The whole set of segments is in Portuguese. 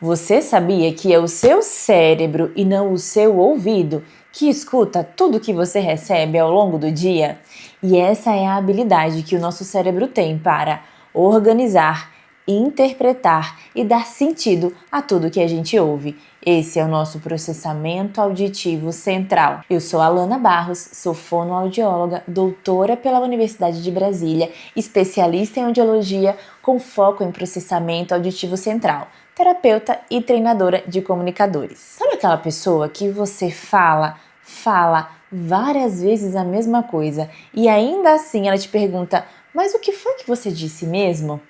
Você sabia que é o seu cérebro e não o seu ouvido que escuta tudo que você recebe ao longo do dia? E essa é a habilidade que o nosso cérebro tem para organizar, interpretar e dar sentido a tudo que a gente ouve. Esse é o nosso processamento auditivo central. Eu sou Alana Barros, sou fonoaudióloga, doutora pela Universidade de Brasília, especialista em audiologia com foco em processamento auditivo central, terapeuta e treinadora de comunicadores. Sabe aquela pessoa que você fala várias vezes a mesma coisa e ainda assim ela te pergunta: mas o que foi que você disse mesmo?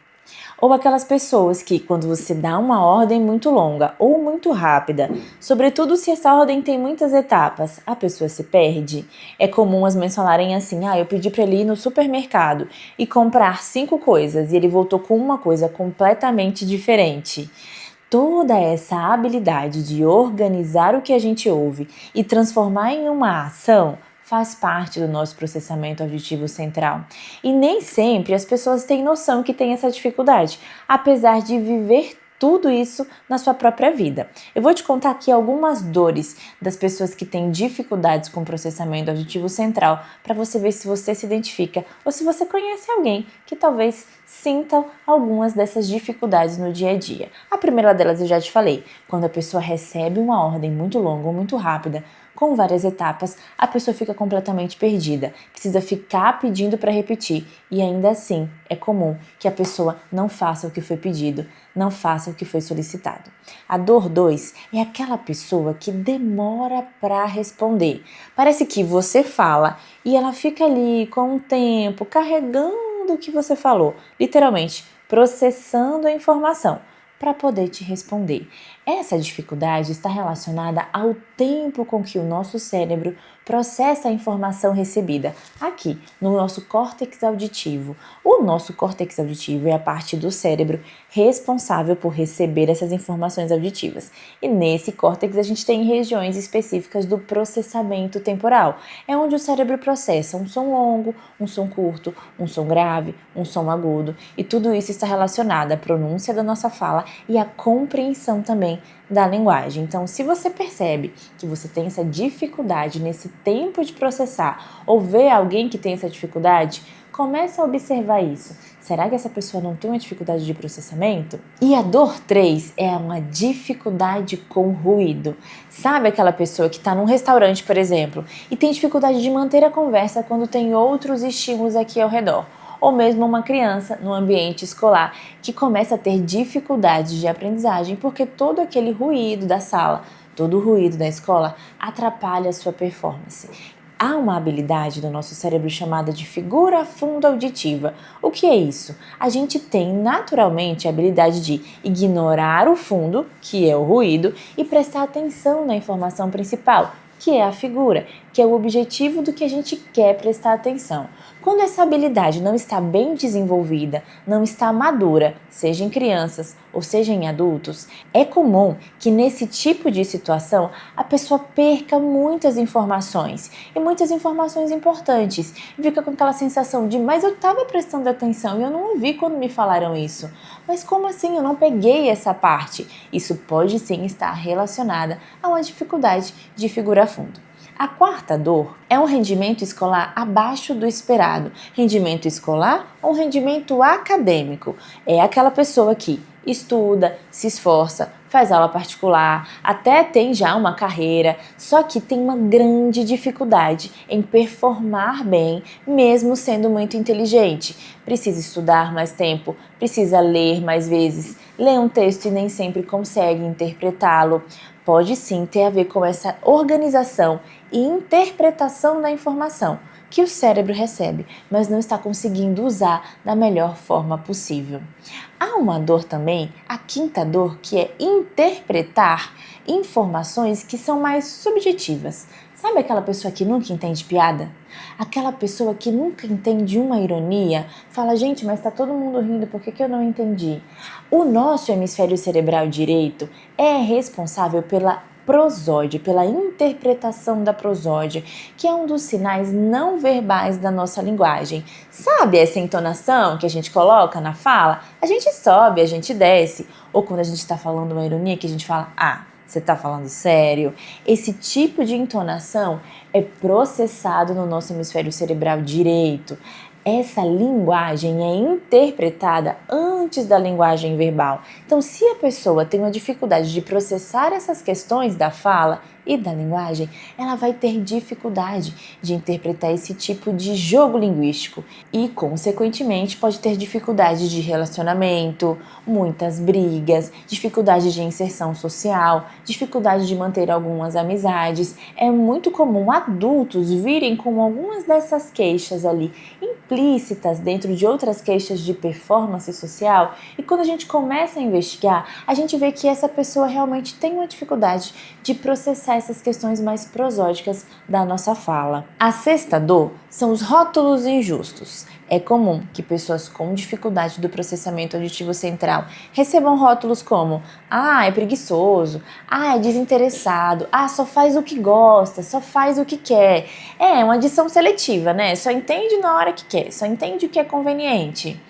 Ou aquelas pessoas que, quando você dá uma ordem muito longa ou muito rápida, sobretudo se essa ordem tem muitas etapas, a pessoa se perde. É comum as mães falarem assim: eu pedi para ele ir no supermercado e comprar 5 coisas e ele voltou com uma coisa completamente diferente. Toda essa habilidade de organizar o que a gente ouve e transformar em uma ação faz parte do nosso processamento auditivo central. E nem sempre as pessoas têm noção que tem essa dificuldade, apesar de viver tudo isso na sua própria vida. Eu vou te contar aqui algumas dores das pessoas que têm dificuldades com o processamento auditivo central, para você ver se você se identifica ou se você conhece alguém que talvez sinta algumas dessas dificuldades no dia a dia. A primeira delas eu já te falei: quando a pessoa recebe uma ordem muito longa ou muito rápida, com várias etapas, a pessoa fica completamente perdida, precisa ficar pedindo para repetir e ainda assim é comum que a pessoa não faça o que foi pedido, não faça o que foi solicitado. A dor 2 é aquela pessoa que demora para responder. Parece que você fala e ela fica ali com o tempo carregando o que você falou, literalmente processando a informação para poder te responder. Essa dificuldade está relacionada ao tempo com que o nosso cérebro processa a informação recebida aqui no nosso córtex auditivo. O nosso córtex auditivo é a parte do cérebro responsável por receber essas informações auditivas. E nesse córtex a gente tem regiões específicas do processamento temporal. É onde o cérebro processa um som longo, um som curto, um som grave, um som agudo. E tudo isso está relacionado à pronúncia da nossa fala e à compreensão também da linguagem. Então, se você percebe que você tem essa dificuldade nesse tempo de processar ou vê alguém que tem essa dificuldade, comece a observar isso. Será que essa pessoa não tem uma dificuldade de processamento? E a dor 3 é uma dificuldade com ruído. Sabe aquela pessoa que está num restaurante, por exemplo, e tem dificuldade de manter a conversa quando tem outros estímulos aqui ao redor? Ou mesmo uma criança no ambiente escolar que começa a ter dificuldades de aprendizagem porque todo aquele ruído da sala, todo o ruído da escola atrapalha a sua performance. Há uma habilidade do nosso cérebro chamada de figura fundo-auditiva. O que é isso? A gente tem naturalmente a habilidade de ignorar o fundo, que é o ruído, e prestar atenção na informação principal, que é a figura, que é o objetivo do que a gente quer prestar atenção. Quando essa habilidade não está bem desenvolvida, não está madura, seja em crianças ou seja em adultos, é comum que nesse tipo de situação a pessoa perca muitas informações e muitas informações importantes e fica com aquela sensação de: mas eu estava prestando atenção e eu não ouvi quando me falaram isso. Mas como assim? Eu não peguei essa parte. Isso pode sim estar relacionada a uma dificuldade de figura fundo. A quarta dor é um rendimento escolar abaixo do esperado. Rendimento escolar ou rendimento acadêmico? É aquela pessoa que estuda, se esforça, faz aula particular, até tem já uma carreira, só que tem uma grande dificuldade em performar bem, mesmo sendo muito inteligente. Precisa estudar mais tempo, precisa ler mais vezes, lê um texto e nem sempre consegue interpretá-lo. Pode sim ter a ver com essa organização e interpretação da informação que o cérebro recebe, mas não está conseguindo usar da melhor forma possível. Há uma dor também, a quinta dor, que é interpretar informações que são mais subjetivas. Sabe aquela pessoa que nunca entende piada? Aquela pessoa que nunca entende uma ironia? Fala: gente, mas tá todo mundo rindo, por que eu não entendi? O nosso hemisfério cerebral direito é responsável pela prosódia, pela interpretação da prosódia, que é um dos sinais não verbais da nossa linguagem. Sabe essa entonação que a gente coloca na fala? A gente sobe, a gente desce. Ou quando a gente está falando uma ironia, que a gente fala, você está falando sério? Esse tipo de entonação é processado no nosso hemisfério cerebral direito. Essa linguagem é interpretada antes da linguagem verbal. Então, se a pessoa tem uma dificuldade de processar essas questões da fala e da linguagem, ela vai ter dificuldade de interpretar esse tipo de jogo linguístico e, consequentemente, pode ter dificuldade de relacionamento, muitas brigas, dificuldade de inserção social, dificuldade de manter algumas amizades. É muito comum adultos virem com algumas dessas queixas ali implícitas dentro de outras queixas de performance social, e quando a gente começa a investigar, a gente vê que essa pessoa realmente tem uma dificuldade de processar essas questões mais prosódicas da nossa fala. A sexta dor são os rótulos injustos. É comum que pessoas com dificuldade do processamento auditivo central recebam rótulos como é preguiçoso, é desinteressado, só faz o que gosta, só faz o que quer. É uma adição seletiva, né? Só entende na hora que quer, só entende o que é conveniente.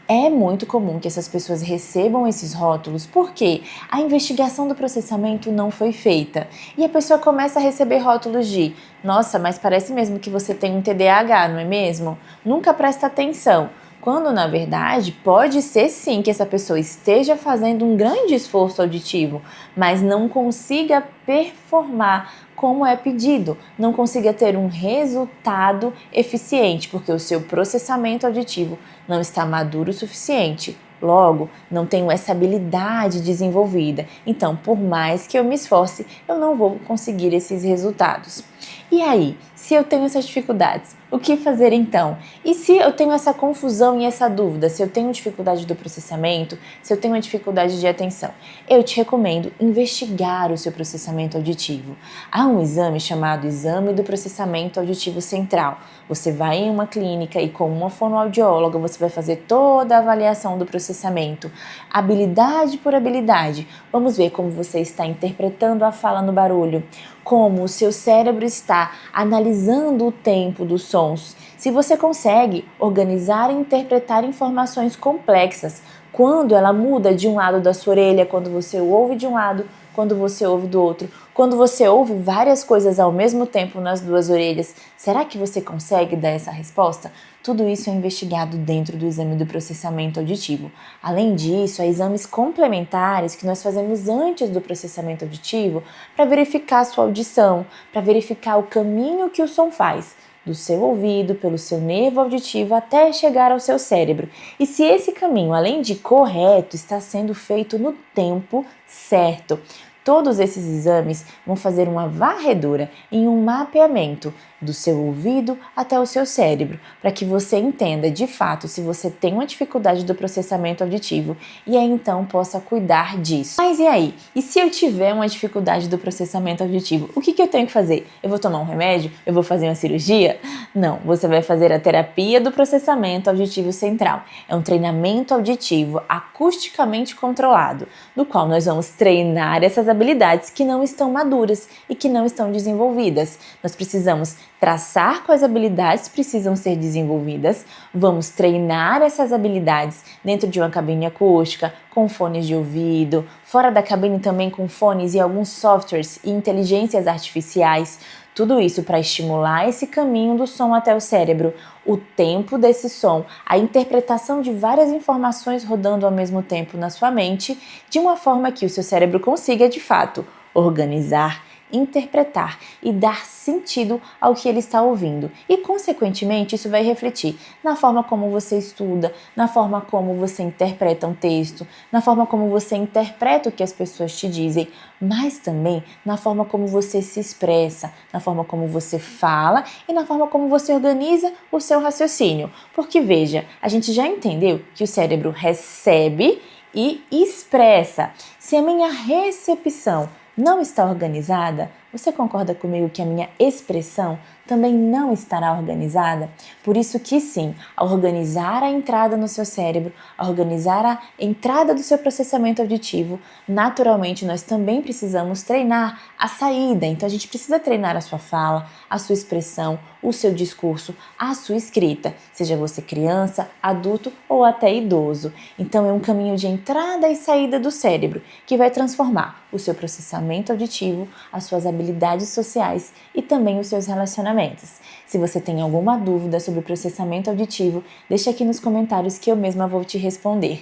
É muito comum que essas pessoas recebam esses rótulos porque a investigação do processamento não foi feita. E a pessoa começa a receber rótulos de nossa, mas parece mesmo que você tem um TDAH, não é mesmo? Nunca presta atenção. Quando, na verdade, pode ser sim que essa pessoa esteja fazendo um grande esforço auditivo, mas não consiga performar como é pedido, não consiga ter um resultado eficiente, porque o seu processamento auditivo não está maduro o suficiente. Logo, não tenho essa habilidade desenvolvida. Então, por mais que eu me esforce, eu não vou conseguir esses resultados. E aí, se eu tenho essas dificuldades, o que fazer então? E se eu tenho essa confusão e essa dúvida, se eu tenho dificuldade do processamento, se eu tenho uma dificuldade de atenção, eu te recomendo investigar o seu processamento auditivo. Há um exame chamado Exame do Processamento Auditivo Central. Você vai em uma clínica e com uma fonoaudióloga você vai fazer toda a avaliação do processamento, habilidade por habilidade. Vamos ver como você está interpretando a fala no barulho, como o seu cérebro está analisando o tempo dos sons, se você consegue organizar e interpretar informações complexas, quando ela muda de um lado da sua orelha, quando você ouve de um lado, quando você ouve do outro, quando você ouve várias coisas ao mesmo tempo nas duas orelhas, será que você consegue dar essa resposta? Tudo isso é investigado dentro do exame do processamento auditivo. Além disso, há exames complementares que nós fazemos antes do processamento auditivo para verificar a sua audição, para verificar o caminho que o som faz, do seu ouvido, pelo seu nervo auditivo até chegar ao seu cérebro. E se esse caminho, além de correto, está sendo feito no tempo certo. Todos esses exames vão fazer uma varredura em um mapeamento do seu ouvido até o seu cérebro, para que você entenda de fato se você tem uma dificuldade do processamento auditivo e aí então possa cuidar disso. Mas e aí? E se eu tiver uma dificuldade do processamento auditivo, o que eu tenho que fazer? Eu vou tomar um remédio? Eu vou fazer uma cirurgia? Não, você vai fazer a terapia do processamento auditivo central. É um treinamento auditivo acusticamente controlado, no qual nós vamos treinar essas habilidades que não estão maduras e que não estão desenvolvidas. Nós precisamos traçar quais habilidades precisam ser desenvolvidas, vamos treinar essas habilidades dentro de uma cabine acústica, com fones de ouvido, fora da cabine também com fones e alguns softwares e inteligências artificiais. Tudo isso para estimular esse caminho do som até o cérebro, o tempo desse som, a interpretação de várias informações rodando ao mesmo tempo na sua mente, de uma forma que o seu cérebro consiga, de fato, organizar, interpretar e dar sentido ao que ele está ouvindo. E, consequentemente, isso vai refletir na forma como você estuda, na forma como você interpreta um texto, na forma como você interpreta o que as pessoas te dizem, mas também na forma como você se expressa, na forma como você fala e na forma como você organiza o seu raciocínio. Porque, veja, a gente já entendeu que o cérebro recebe e expressa. Se a minha recepção não está organizada, Você concorda comigo que a minha expressão também não estará organizada? Por isso que sim, ao organizar a entrada no seu cérebro, ao organizar a entrada do seu processamento auditivo, naturalmente nós também precisamos treinar a saída. Então a gente precisa treinar a sua fala, a sua expressão, o seu discurso, a sua escrita, seja você criança, adulto ou até idoso. Então é um caminho de entrada e saída do cérebro que vai transformar o seu processamento auditivo, as suas habilidades sociais e também os seus relacionamentos. Se você tem alguma dúvida sobre o processamento auditivo, deixa aqui nos comentários que eu mesma vou te responder.